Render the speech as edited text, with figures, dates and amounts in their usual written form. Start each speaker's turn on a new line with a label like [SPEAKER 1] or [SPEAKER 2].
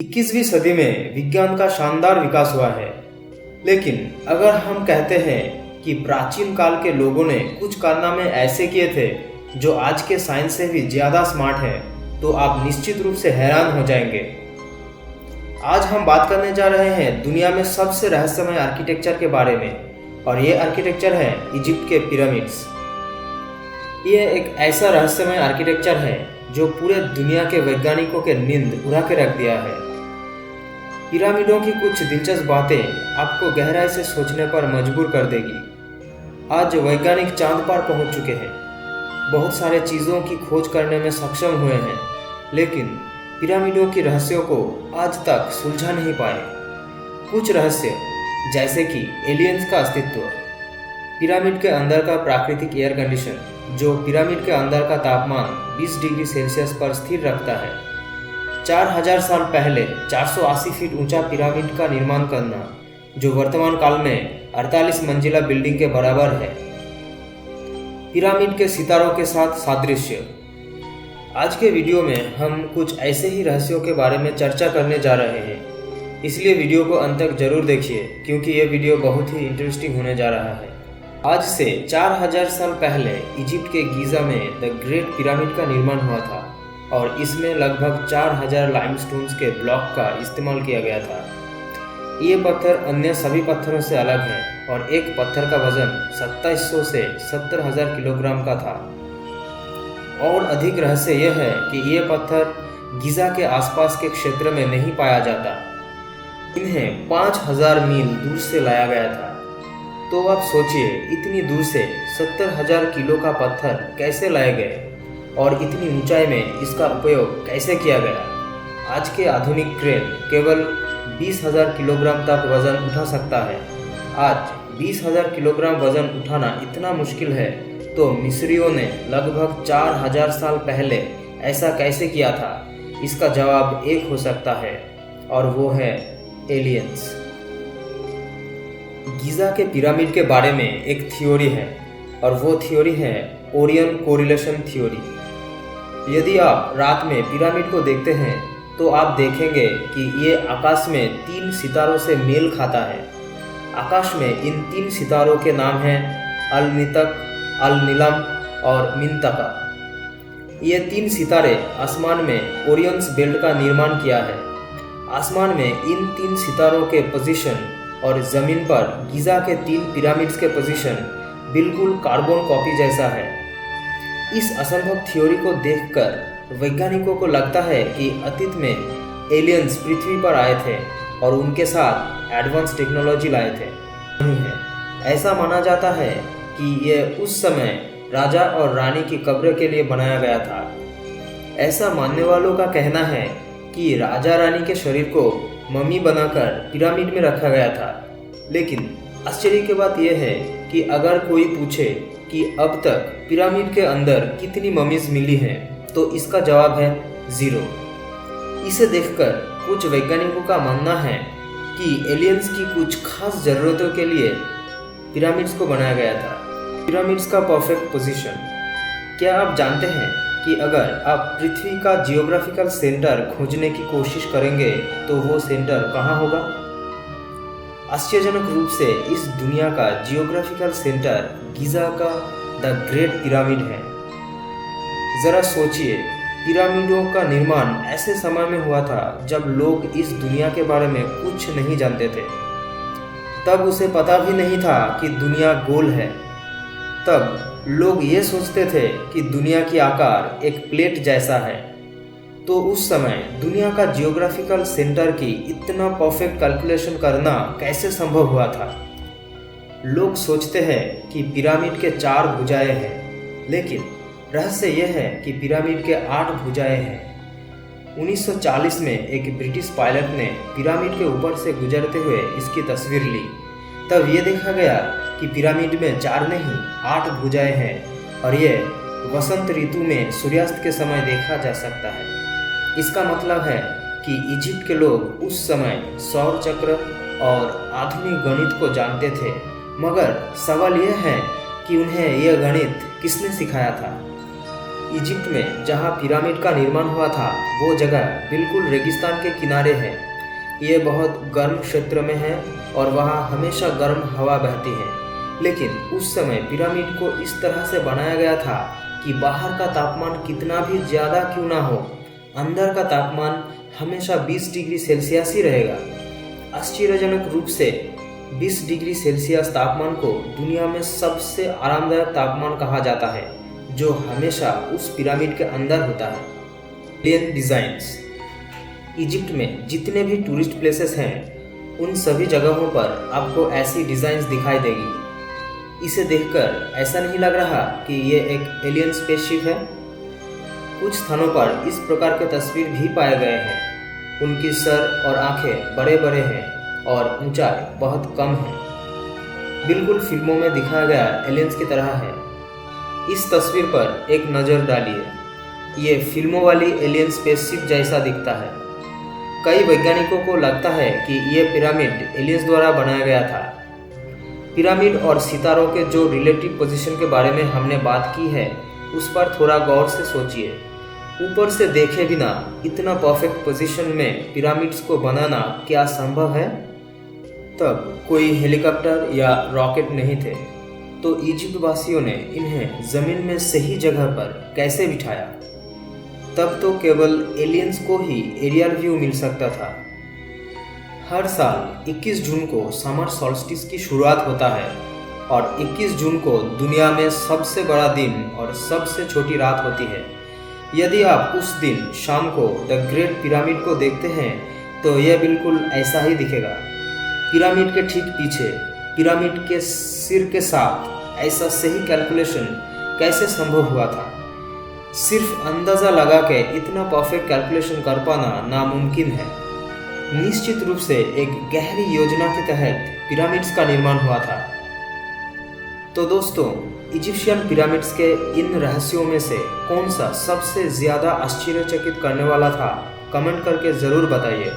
[SPEAKER 1] 21वीं सदी में विज्ञान का शानदार विकास हुआ है, लेकिन अगर हम कहते हैं कि प्राचीन काल के लोगों ने कुछ कारनामे ऐसे किए थे जो आज के साइंस से भी ज़्यादा स्मार्ट है, तो आप निश्चित रूप से हैरान हो जाएंगे। आज हम बात करने जा रहे हैं दुनिया में सबसे रहस्यमय आर्किटेक्चर के बारे में, और ये आर्किटेक्चर है इजिप्ट के पिरामिड्स। ये एक ऐसा रहस्यमय आर्किटेक्चर है जो पूरे दुनिया के वैज्ञानिकों के नींद उड़ा के रख दिया है। पिरामिडों की कुछ दिलचस्प बातें आपको गहराई से सोचने पर मजबूर कर देगी। आज वैज्ञानिक चांद पर पहुंच चुके हैं, बहुत सारे चीज़ों की खोज करने में सक्षम हुए हैं, लेकिन पिरामिडों की रहस्यों को आज तक सुलझा नहीं पाए। कुछ रहस्य जैसे कि एलियंस का अस्तित्व, पिरामिड के अंदर का प्राकृतिक एयर कंडीशन जो पिरामिड के अंदर का तापमान 20 डिग्री सेल्सियस पर स्थिर रखता है, 4000 साल पहले 480 फीट ऊंचा पिरामिड का निर्माण करना जो वर्तमान काल में 48 मंजिला बिल्डिंग के बराबर है, पिरामिड के सितारों के साथ सादृश्य। आज के वीडियो में हम कुछ ऐसे ही रहस्यों के बारे में चर्चा करने जा रहे हैं, इसलिए वीडियो को अंत तक जरूर देखिए क्योंकि ये वीडियो बहुत ही इंटरेस्टिंग होने जा रहा है। आज से 4000 साल पहले इजिप्ट के गीज़ा में द ग्रेट पिरामिड का निर्माण हुआ था और इसमें लगभग 4000 लाइमस्टोन्स के ब्लॉक का इस्तेमाल किया गया था। ये पत्थर अन्य सभी पत्थरों से अलग है और एक पत्थर का वजन 2700 से 70,000 किलोग्राम का था। और अधिक रहस्य यह है कि ये पत्थर गीज़ा के आसपास के क्षेत्र में नहीं पाया जाता, इन्हें 5000 मील दूर से लाया गया था। तो आप सोचिए, इतनी दूर से 70,000 किलो का पत्थर कैसे लाए गए और इतनी ऊंचाई में इसका उपयोग कैसे किया गया। आज के आधुनिक क्रेन केवल 20,000 किलोग्राम तक वजन उठा सकता है। आज 20,000 किलोग्राम वजन उठाना इतना मुश्किल है, तो मिस्रियों ने लगभग 4000 साल पहले ऐसा कैसे किया था? इसका जवाब एक हो सकता है, और वो है एलियंस। गीज़ा के पिरामिड के बारे में एक थ्योरी है, और वो थ्योरी है ओरियन कोरिलेशन थ्योरी। यदि आप रात में पिरामिड को देखते हैं तो आप देखेंगे कि ये आकाश में 3 सितारों से मेल खाता है। आकाश में इन 3 सितारों के नाम हैं अल-नितक, अल-नीलम और मिंतका। ये 3 सितारे आसमान में ओरियंस बेल्ट का निर्माण किया है। आसमान में इन 3 सितारों के पोजीशन और ज़मीन पर गीज़ा के 3 पिरामिड्स के पोजीशन बिल्कुल कार्बन कॉपी जैसा है। इस असंभव थ्योरी को देखकर वैज्ञानिकों को लगता है कि अतीत में एलियंस पृथ्वी पर आए थे और उनके साथ एडवांस टेक्नोलॉजी लाए थे। नहीं है, ऐसा माना जाता है कि ये उस समय राजा और रानी की कब्र के लिए बनाया गया था। ऐसा मानने वालों का कहना है कि राजा रानी के शरीर को मम्मी बनाकर पिरामिड में रखा गया था। लेकिन आश्चर्य की बात यह है कि अगर कोई पूछे कि अब तक पिरामिड के अंदर कितनी मम्मीज मिली हैं, तो इसका जवाब है 0। इसे देखकर कुछ वैज्ञानिकों का मानना है कि एलियंस की कुछ खास ज़रूरतों के लिए पिरामिड्स को बनाया गया था। पिरामिड्स का परफेक्ट पोजीशन। क्या आप जानते हैं कि अगर आप पृथ्वी का जियोग्राफिकल सेंटर खोजने की कोशिश करेंगे तो वो सेंटर कहाँ होगा? आश्चर्यजनक रूप से इस दुनिया का जियोग्राफिकल सेंटर गीज़ा का द ग्रेट पिरामिड है। ज़रा सोचिए, पिरामिडों का निर्माण ऐसे समय में हुआ था जब लोग इस दुनिया के बारे में कुछ नहीं जानते थे। तब उसे पता भी नहीं था कि दुनिया गोल है। तब लोग ये सोचते थे कि दुनिया की आकार एक प्लेट जैसा है। तो उस समय दुनिया का जियोग्राफिकल सेंटर की इतना परफेक्ट कैलकुलेशन करना कैसे संभव हुआ था? लोग सोचते हैं कि पिरामिड के 4 भुजाएं हैं, लेकिन रहस्य यह है कि पिरामिड के 8 भुजाएं हैं। 1940 में एक ब्रिटिश पायलट ने पिरामिड के ऊपर से गुजरते हुए इसकी तस्वीर ली। तब ये देखा गया कि पिरामिड में 4 नहीं 8 भुजाएं हैं, और ये वसंत ऋतु में सूर्यास्त के समय देखा जा सकता है। इसका मतलब है कि इजिप्ट के लोग उस समय सौर चक्र और आधुनिक गणित को जानते थे, मगर सवाल यह है कि उन्हें यह गणित किसने सिखाया था? इजिप्ट में जहाँ पिरामिड का निर्माण हुआ था वो जगह बिल्कुल रेगिस्तान के किनारे है। ये बहुत गर्म क्षेत्र में है और वहाँ हमेशा गर्म हवा बहती है। लेकिन उस समय पिरामिड को इस तरह से बनाया गया था कि बाहर का तापमान कितना भी ज़्यादा क्यों ना हो, अंदर का तापमान हमेशा 20 डिग्री सेल्सियस ही रहेगा। आश्चर्यजनक रूप से 20 डिग्री सेल्सियस तापमान को दुनिया में सबसे आरामदायक तापमान कहा जाता है, जो हमेशा उस पिरामिड के अंदर होता है। Alien designs. इजिप्ट में जितने भी टूरिस्ट प्लेसेस हैं उन सभी जगहों पर आपको ऐसी डिज़ाइंस दिखाई देगी। इसे देखकर ऐसा नहीं लग रहा कि ये एक एलियन स्पेसशिप है। कुछ स्थानों पर इस प्रकार के तस्वीर भी पाए गए हैं। उनकी सर और आंखें बड़े बड़े हैं और ऊंचाई बहुत कम है, बिल्कुल फिल्मों में दिखाया गया एलियंस की तरह है। इस तस्वीर पर एक नज़र डालिए। ये फिल्मों वाली एलियन स्पेसशिप जैसा दिखता है। कई वैज्ञानिकों को लगता है कि ये पिरामिड एलियंस द्वारा बनाया गया था। पिरामिड और सितारों के जो रिलेटिव पोजीशन के बारे में हमने बात की है उस पर थोड़ा गौर से सोचिए। ऊपर से देखे बिना इतना परफेक्ट पोजीशन में पिरामिड्स को बनाना क्या संभव है? तब कोई हेलीकॉप्टर या रॉकेट नहीं थे, तो इजिप्ट वासियों ने इन्हें ज़मीन में सही जगह पर कैसे बिठाया? तब तो केवल एलियंस को ही एरियल व्यू मिल सकता था। हर साल 21 जून को समर सॉल्स्टिस की शुरुआत होता है और 21 जून को दुनिया में सबसे बड़ा दिन और सबसे छोटी रात होती है। यदि आप उस दिन शाम को द ग्रेट पिरामिड को देखते हैं तो यह बिल्कुल ऐसा ही दिखेगा। पिरामिड के ठीक पीछे पिरामिड के सिर के साथ ऐसा सही कैलकुलेशन कैसे संभव हुआ था? सिर्फ अंदाज़ा लगा के इतना परफेक्ट कैलकुलेशन कर पाना नामुमकिन है। निश्चित रूप से एक गहरी योजना के तहत पिरामिड्स का निर्माण हुआ था। तो दोस्तों, इजिप्शियन पिरामिड्स के इन रहस्यों में से कौन सा सबसे ज़्यादा आश्चर्यचकित करने वाला था? कमेंट करके ज़रूर बताइए।